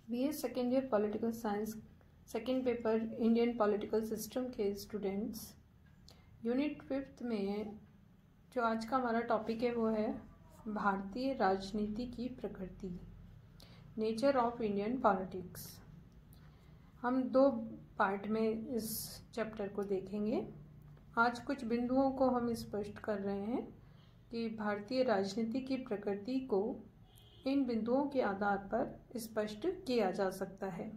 BA second year political science second paper Indian political system के students, unit 5 में जो आज का हमारा टॉपिक है वो है भारतीय राजनीति की प्रकृति, नेचर ऑफ इंडियन पॉलिटिक्स। हम दो पार्ट में इस चैप्टर को देखेंगे। आज कुछ बिंदुओं को हम स्पष्ट कर रहे हैं कि भारतीय राजनीति की प्रकृति को इन बिंदुओं के आधार पर स्पष्ट किया जा सकता है।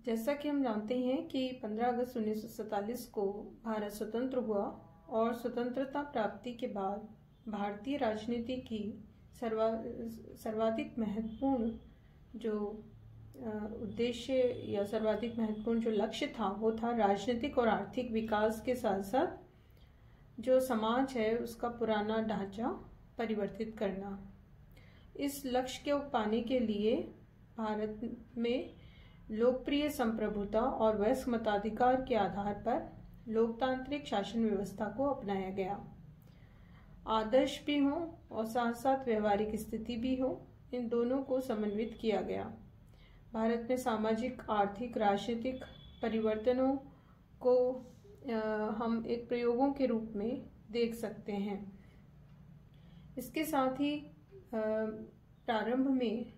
जैसा कि हम जानते हैं कि 15 अगस्त 1947 को भारत स्वतंत्र हुआ और स्वतंत्रता प्राप्ति के बाद भारतीय राजनीति की सर्वाधिक महत्वपूर्ण जो उद्देश्य या सर्वाधिक महत्वपूर्ण जो लक्ष्य था वो था राजनीतिक और आर्थिक विकास के साथ साथ जो समाज है उसका पुराना ढांचा परिवर्तित करना। इस लक्ष्य को पाने के लिए भारत में लोकप्रिय संप्रभुता और वयस्क मताधिकार के आधार पर लोकतांत्रिक शासन व्यवस्था को अपनाया गया। आदर्श भी हो और साथ साथ व्यवहारिक स्थिति भी हो, इन दोनों को समन्वित किया गया। भारत में सामाजिक, आर्थिक, राजनीतिक परिवर्तनों को हम एक प्रयोगों के रूप में देख सकते हैं। इसके साथ ही प्रारंभ में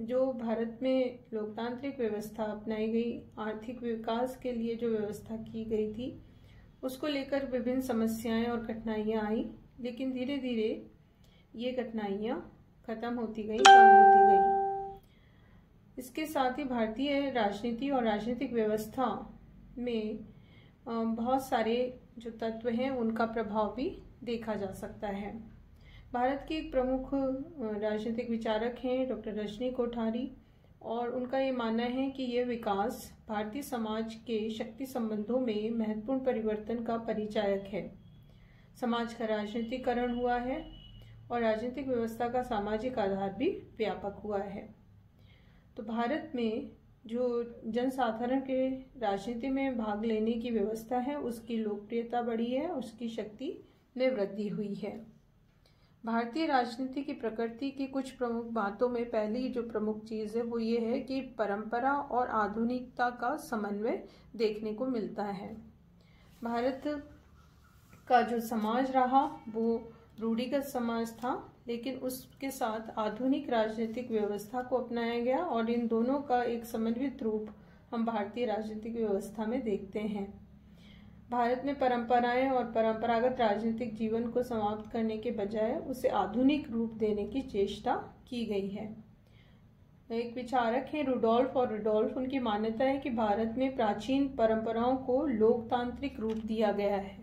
जो भारत में लोकतांत्रिक व्यवस्था अपनाई गई, आर्थिक विकास के लिए जो व्यवस्था की गई थी, उसको लेकर विभिन्न समस्याएं और कठिनाइयां आई, लेकिन धीरे धीरे ये कठिनाइयां खत्म होती गई, कम होती गई। इसके साथ ही भारतीय राजनीति और राजनीतिक व्यवस्था में बहुत सारे जो तत्व हैं उनका प्रभाव भी देखा जा सकता है। भारत के एक प्रमुख राजनीतिक विचारक हैं डॉक्टर रजनी कोठारी, और उनका ये मानना है कि यह विकास भारतीय समाज के शक्ति संबंधों में महत्वपूर्ण परिवर्तन का परिचायक है। समाज का राजनीतिकरण हुआ है और राजनीतिक व्यवस्था का सामाजिक आधार भी व्यापक हुआ है। तो भारत में जो जनसाधारण के राजनीति में भाग लेने की व्यवस्था है उसकी लोकप्रियता बढ़ी है, उसकी शक्ति में वृद्धि हुई है। भारतीय राजनीति की प्रकृति की कुछ प्रमुख बातों में पहली जो प्रमुख चीज़ है वो ये है कि परंपरा और आधुनिकता का समन्वय देखने को मिलता है। भारत का जो समाज रहा वो रूढ़िगत समाज था, लेकिन उसके साथ आधुनिक राजनीतिक व्यवस्था को अपनाया गया और इन दोनों का एक समन्वित रूप हम भारतीय राजनीतिक व्यवस्था में देखते हैं। भारत में परंपराएं और परंपरागत राजनीतिक जीवन को समाप्त करने के बजाय उसे आधुनिक रूप देने की चेष्टा की गई है। एक विचारक हैं रुडोल्फ, और रुडोल्फ उनकी मान्यता है कि भारत में प्राचीन परंपराओं को लोकतांत्रिक रूप दिया गया है।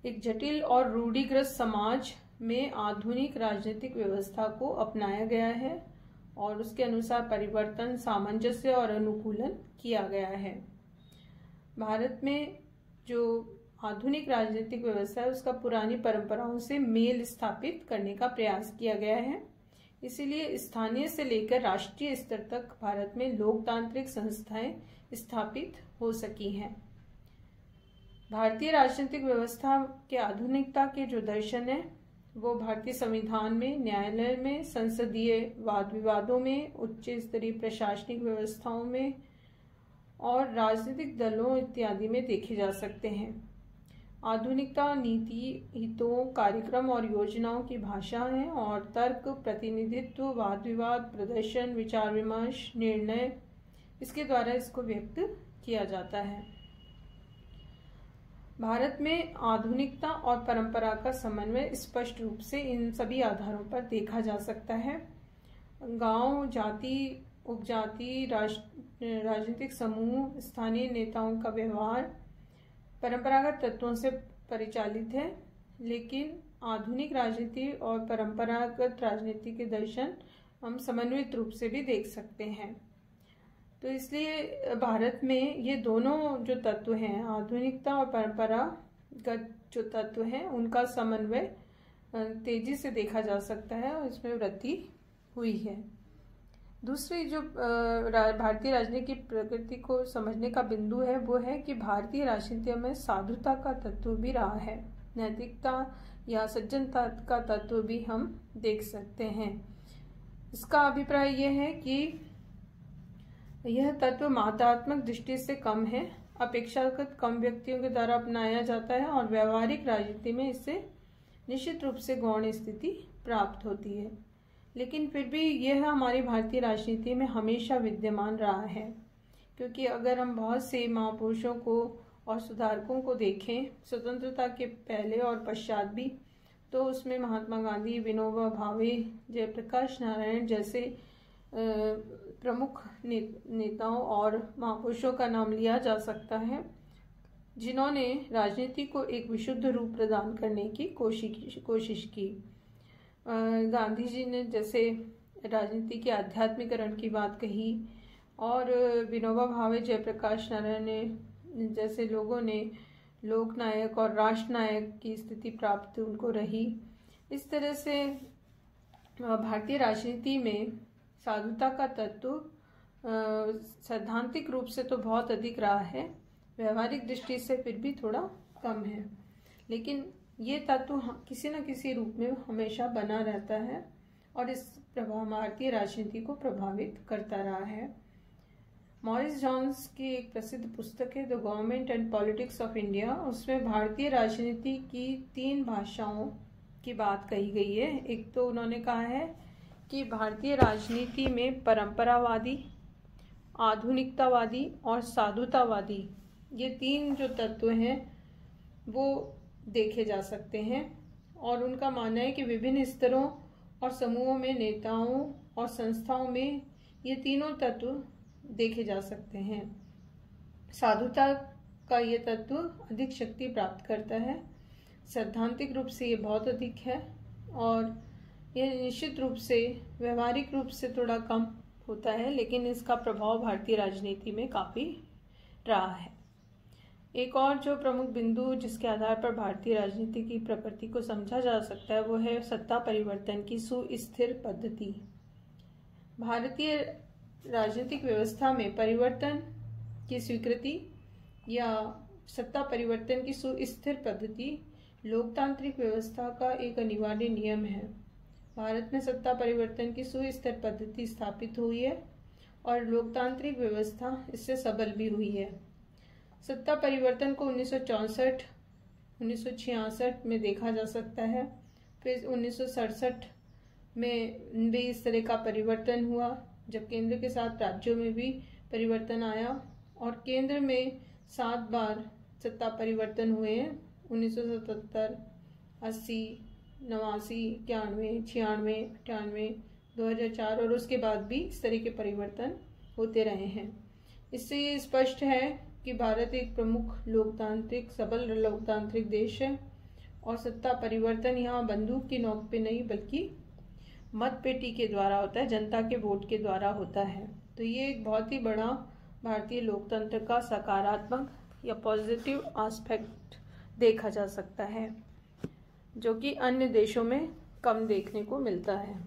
एक जटिल और रूढ़िग्रस्त समाज में आधुनिक राजनीतिक व्यवस्था को अपनाया गया है और उसके अनुसार परिवर्तन, सामंजस्य और अनुकूलन किया गया है। भारत में जो आधुनिक राजनीतिक व्यवस्था है उसका पुरानी परंपराओं से मेल स्थापित करने का प्रयास किया गया है। इसीलिए स्थानीय से लेकर राष्ट्रीय स्तर तक भारत में लोकतांत्रिक संस्थाएं स्थापित हो सकी हैं। भारतीय राजनीतिक व्यवस्था के आधुनिकता के जो दर्शन है वो भारतीय संविधान में, न्यायालय में, संसदीय वाद विवादों में, उच्च स्तरीय प्रशासनिक व्यवस्थाओं में और राजनीतिक दलों इत्यादि में देखे जा सकते हैं। आधुनिकता नीति, हितों, कार्यक्रम और योजनाओं की भाषा है और तर्क, प्रतिनिधित्व, वाद विवाद, प्रदर्शन, विचार विमर्श, निर्णय, इसके द्वारा इसको व्यक्त किया जाता है। भारत में आधुनिकता और परंपरा का समन्वय स्पष्ट रूप से इन सभी आधारों पर देखा जा सकता है। गांव, जाति, उपजाति, राजनीतिक समूह, स्थानीय नेताओं का व्यवहार परंपरागत तत्वों से परिचालित है, लेकिन आधुनिक राजनीति और परंपरागत राजनीति के दर्शन हम समन्वित रूप से भी देख सकते हैं। तो इसलिए भारत में ये दोनों जो तत्व हैं, आधुनिकता और परंपरागत जो तत्व हैं, उनका समन्वय तेजी से देखा जा सकता है और इसमें वृद्धि हुई है। दूसरी जो भारतीय राजनीति की प्रकृति को समझने का बिंदु है वो है कि भारतीय राजनीति में साधुता का तत्व भी रहा है, नैतिकता या सज्जनता का तत्व भी हम देख सकते हैं। इसका अभिप्राय यह है कि यह तत्व मात्रात्मक दृष्टि से कम है, अपेक्षाकृत कम व्यक्तियों के द्वारा अपनाया जाता है और व्यवहारिक राजनीति में इससे निश्चित रूप से गौण स्थिति प्राप्त होती है। लेकिन फिर भी यह हमारी भारतीय राजनीति में हमेशा विद्यमान रहा है, क्योंकि अगर हम बहुत से महापुरुषों को और सुधारकों को देखें स्वतंत्रता के पहले और पश्चात भी, तो उसमें महात्मा गांधी, विनोबा भावे, जयप्रकाश नारायण जैसे प्रमुख नेताओं और महापुरुषों का नाम लिया जा सकता है, जिन्होंने राजनीति को एक विशुद्ध रूप प्रदान करने की कोशिश की। गांधी जी ने जैसे राजनीति के आध्यात्मिकरण की बात कही, और विनोबा भावे, जयप्रकाश नारायण ने जैसे लोगों ने लोकनायक और राष्ट्रनायक की स्थिति प्राप्त उनको रही। इस तरह से भारतीय राजनीति में साधुता का तत्व सैद्धांतिक रूप से तो बहुत अधिक रहा है, व्यवहारिक दृष्टि से फिर भी थोड़ा कम है, लेकिन ये तत्व किसी न किसी रूप में हमेशा बना रहता है और इस भारतीय राजनीति को प्रभावित करता रहा है। मॉरिस जॉन्स की एक प्रसिद्ध पुस्तक है the government and politics of India, उसमें भारतीय राजनीति की 3 भाषाओं की बात कही गई है। एक तो उन्होंने कहा है कि भारतीय राजनीति में परंपरावादी, आधुनिकतावादी और साधुतावादी, ये 3 जो तत्व हैं वो देखे जा सकते हैं, और उनका मानना है कि विभिन्न स्तरों और समूहों में, नेताओं और संस्थाओं में ये तीनों तत्व देखे जा सकते हैं। साधुता का ये तत्व अधिक शक्ति प्राप्त करता है, सैद्धांतिक रूप से ये बहुत अधिक है, और यह निश्चित रूप से व्यवहारिक रूप से थोड़ा कम होता है, लेकिन इसका प्रभाव भारतीय राजनीति में काफ़ी रहा है। एक और जो प्रमुख बिंदु जिसके आधार पर भारतीय राजनीति की प्रकृति को समझा जा सकता है वो है सत्ता परिवर्तन की सुस्थिर पद्धति। भारतीय राजनीतिक व्यवस्था में परिवर्तन की स्वीकृति या सत्ता परिवर्तन की सुस्थिर पद्धति लोकतांत्रिक व्यवस्था का एक अनिवार्य नियम है। भारत में सत्ता परिवर्तन की सुस्थिर पद्धति स्थापित हुई है और लोकतांत्रिक व्यवस्था इससे सबल भी हुई है। सत्ता परिवर्तन को 1964, 1966 में देखा जा सकता है, फिर 1967 में भी इस तरह का परिवर्तन हुआ, जब केंद्र के साथ राज्यों में भी परिवर्तन आया, और केंद्र में 7 बार सत्ता परिवर्तन हुए हैं, 1977, 80, 89, 91, 96, 98, 2004, और उसके बाद भी इस तरह के परिवर्तन होते रहे हैं। इससे ये स्पष्ट है कि भारत एक प्रमुख लोकतांत्रिक, सबल लोकतांत्रिक देश है, और सत्ता परिवर्तन यहाँ बंदूक की नोक पे नहीं बल्कि मत पेटी के द्वारा होता है, जनता के वोट के द्वारा होता है। तो ये एक बहुत ही बड़ा भारतीय लोकतंत्र का सकारात्मक या पॉजिटिव एस्पेक्ट देखा जा सकता है, जो कि अन्य देशों में कम देखने को मिलता है।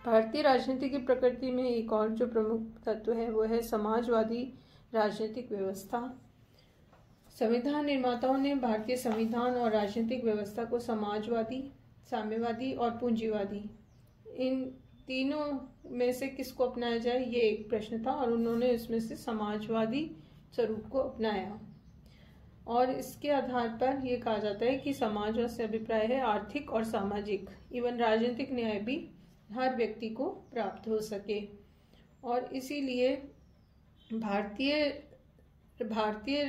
भारतीय राजनीति की प्रकृति में एक और जो प्रमुख तत्व है वो है समाजवादी राजनीतिक व्यवस्था। संविधान निर्माताओं ने भारतीय संविधान और राजनीतिक व्यवस्था को समाजवादी, साम्यवादी और पूंजीवादी, इन तीनों में से किसको अपनाया जाए ये एक प्रश्न था, और उन्होंने इसमें से समाजवादी स्वरूप को अपनाया। और इसके आधार पर यह कहा जाता है कि समाजवाद से अभिप्राय है आर्थिक और सामाजिक एवं राजनीतिक न्याय भी हर व्यक्ति को प्राप्त हो सके, और इसीलिए भारतीय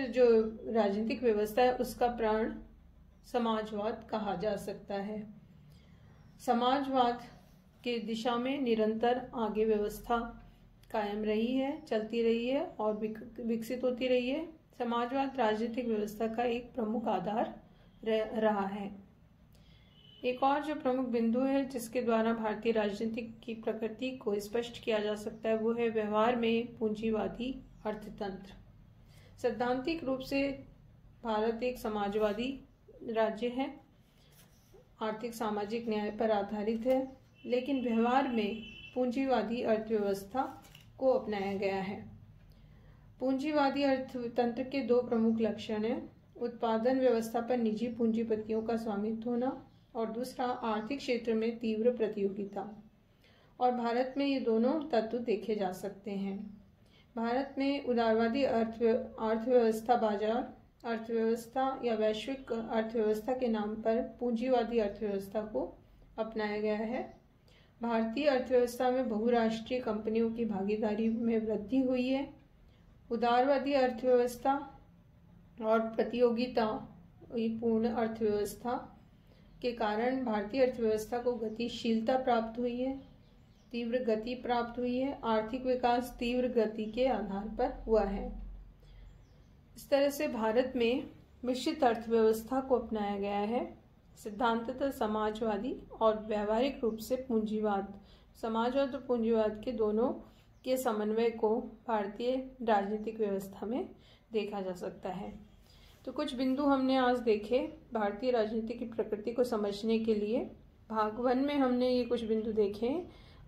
जो राजनीतिक व्यवस्था है उसका प्राण समाजवाद कहा जा सकता है। समाजवाद के दिशा में निरंतर आगे व्यवस्था कायम रही है, चलती रही है और विकसित होती रही है। समाजवाद राजनीतिक व्यवस्था का एक प्रमुख आधार रहा है। एक और जो प्रमुख बिंदु है जिसके द्वारा भारतीय राजनीति की प्रकृति को स्पष्ट किया जा सकता है वो है व्यवहार में पूंजीवादी अर्थतंत्र। सैद्धांतिक रूप से भारत एक समाजवादी राज्य है, आर्थिक सामाजिक न्याय पर आधारित है, लेकिन व्यवहार में पूंजीवादी अर्थव्यवस्था को अपनाया गया है। पूंजीवादी अर्थतंत्र के 2 प्रमुख लक्षण हैं, उत्पादन व्यवस्था पर निजी पूंजीपतियों का स्वामित्व होना और दूसरा आर्थिक क्षेत्र में तीव्र प्रतियोगिता। और भारत में ये दोनों तत्व देखे जा सकते हैं। भारत में उदारवादी अर्थव्यवस्था, बाजार अर्थव्यवस्था या वैश्विक अर्थव्यवस्था के नाम पर पूंजीवादी अर्थव्यवस्था को अपनाया गया है। भारतीय अर्थव्यवस्था में बहुराष्ट्रीय कंपनियों की भागीदारी में वृद्धि हुई है। उदारवादी अर्थव्यवस्था और प्रतियोगिता पूर्ण अर्थव्यवस्था के कारण भारतीय अर्थव्यवस्था को गतिशीलता प्राप्त हुई है, तीव्र गति प्राप्त हुई है। आर्थिक विकास तीव्र गति के आधार पर हुआ है। इस तरह से भारत में मिश्रित अर्थव्यवस्था को अपनाया गया है। सिद्धांततः समाजवादी और व्यावहारिक रूप से पूंजीवाद, समाजवाद और पूंजीवाद के दोनों के समन्वय को भारतीय राजनीतिक व्यवस्था में देखा जा सकता है। तो कुछ बिंदु हमने आज देखे भारतीय राजनीति की प्रकृति को समझने के लिए। भाग 1 में हमने ये कुछ बिंदु देखे।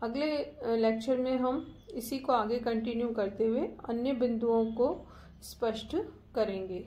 अगले लेक्चर में हम इसी को आगे कंटिन्यू करते हुए अन्य बिंदुओं को स्पष्ट करेंगे।